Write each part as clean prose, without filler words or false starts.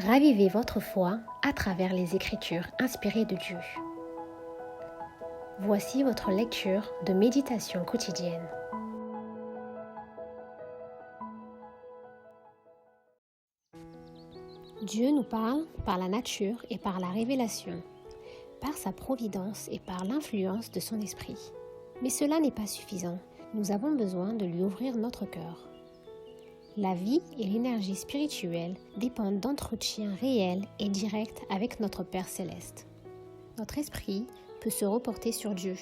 Ravivez votre foi à travers les Écritures inspirées de Dieu. Voici votre lecture de méditation quotidienne. Dieu nous parle par la nature et par la révélation, par sa providence et par l'influence de son esprit. Mais cela n'est pas suffisant, nous avons besoin de lui ouvrir notre cœur. La vie et l'énergie spirituelle dépendent d'entretiens réels et directs avec notre Père Céleste. Notre esprit peut se reporter sur Dieu.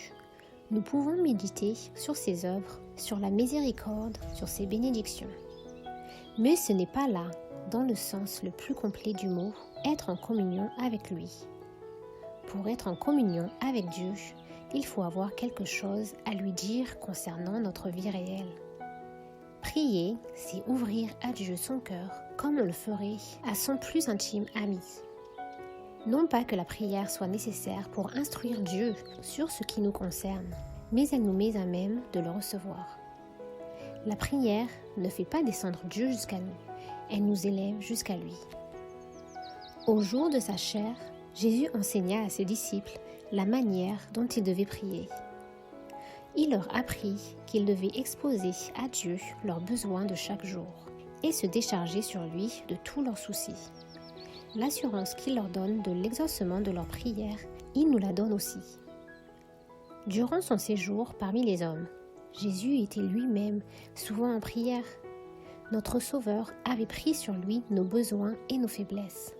Nous pouvons méditer sur ses œuvres, sur la miséricorde, sur ses bénédictions. Mais ce n'est pas là, dans le sens le plus complet du mot, être en communion avec lui. Pour être en communion avec Dieu, il faut avoir quelque chose à lui dire concernant notre vie réelle. Prier, c'est ouvrir à Dieu son cœur, comme on le ferait à son plus intime ami. Non pas que la prière soit nécessaire pour instruire Dieu sur ce qui nous concerne, mais elle nous met à même de le recevoir. La prière ne fait pas descendre Dieu jusqu'à nous, elle nous élève jusqu'à lui. Au jour de sa chair, Jésus enseigna à ses disciples la manière dont ils devaient prier. Il leur apprit qu'ils devaient exposer à Dieu leurs besoins de chaque jour et se décharger sur lui de tous leurs soucis. L'assurance qu'il leur donne de l'exaucement de leurs prières, il nous la donne aussi. Durant son séjour parmi les hommes, Jésus était lui-même souvent en prière. Notre Sauveur avait pris sur lui nos besoins et nos faiblesses.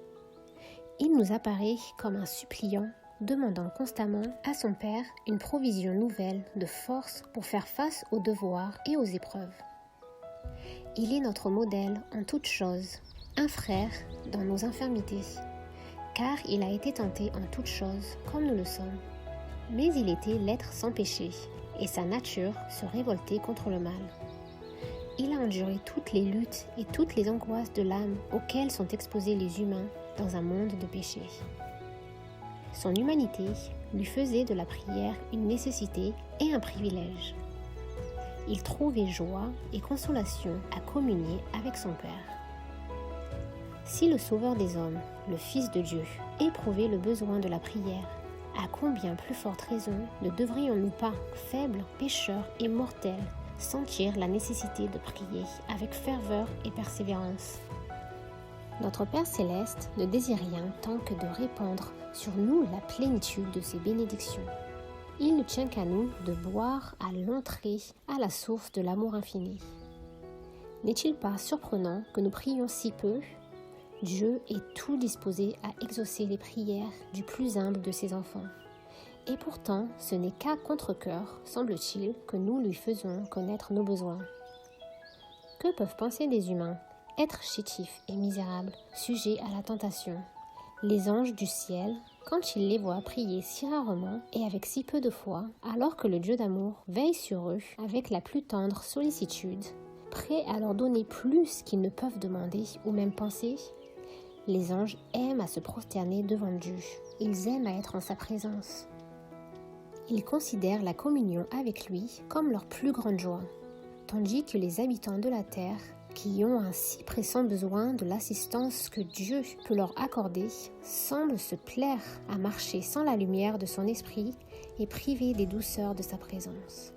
Il nous apparaît comme un suppliant, demandant constamment à son Père une provision nouvelle de force pour faire face aux devoirs et aux épreuves. Il est notre modèle en toutes choses, un frère dans nos infirmités, car il a été tenté en toutes choses comme nous le sommes. Mais il était l'être sans péché, et sa nature se révoltait contre le mal. Il a enduré toutes les luttes et toutes les angoisses de l'âme auxquelles sont exposés les humains dans un monde de péché. Son humanité lui faisait de la prière une nécessité et un privilège. Il trouvait joie et consolation à communier avec son Père. Si le Sauveur des hommes, le Fils de Dieu, éprouvait le besoin de la prière, à combien plus forte raison ne devrions-nous pas, faibles, pécheurs et mortels, sentir la nécessité de prier avec ferveur et persévérance? Notre Père Céleste ne désire rien tant que de répandre sur nous la plénitude de ses bénédictions. Il ne tient qu'à nous de boire à l'entrée à la source de l'amour infini. N'est-il pas surprenant que nous prions si peu? Dieu est tout disposé à exaucer les prières du plus humble de ses enfants. Et pourtant, ce n'est qu'à contre-cœur, semble-t-il, que nous lui faisons connaître nos besoins. Que peuvent penser des humains? Être chétifs et misérables, sujets à la tentation. Les anges du ciel, quand ils les voient prier si rarement et avec si peu de foi, alors que le Dieu d'amour veille sur eux avec la plus tendre sollicitude, prêt à leur donner plus qu'ils ne peuvent demander ou même penser, les anges aiment à se prosterner devant Dieu. Ils aiment à être en sa présence. Ils considèrent la communion avec lui comme leur plus grande joie, tandis que les habitants de la terre, qui ont un si pressant besoin de l'assistance que Dieu peut leur accorder, semblent se plaire à marcher sans la lumière de son esprit et privés des douceurs de sa présence.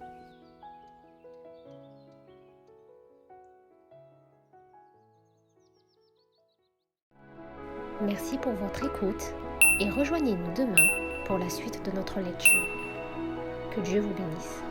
Merci pour votre écoute et rejoignez-nous demain pour la suite de notre lecture. Que Dieu vous bénisse.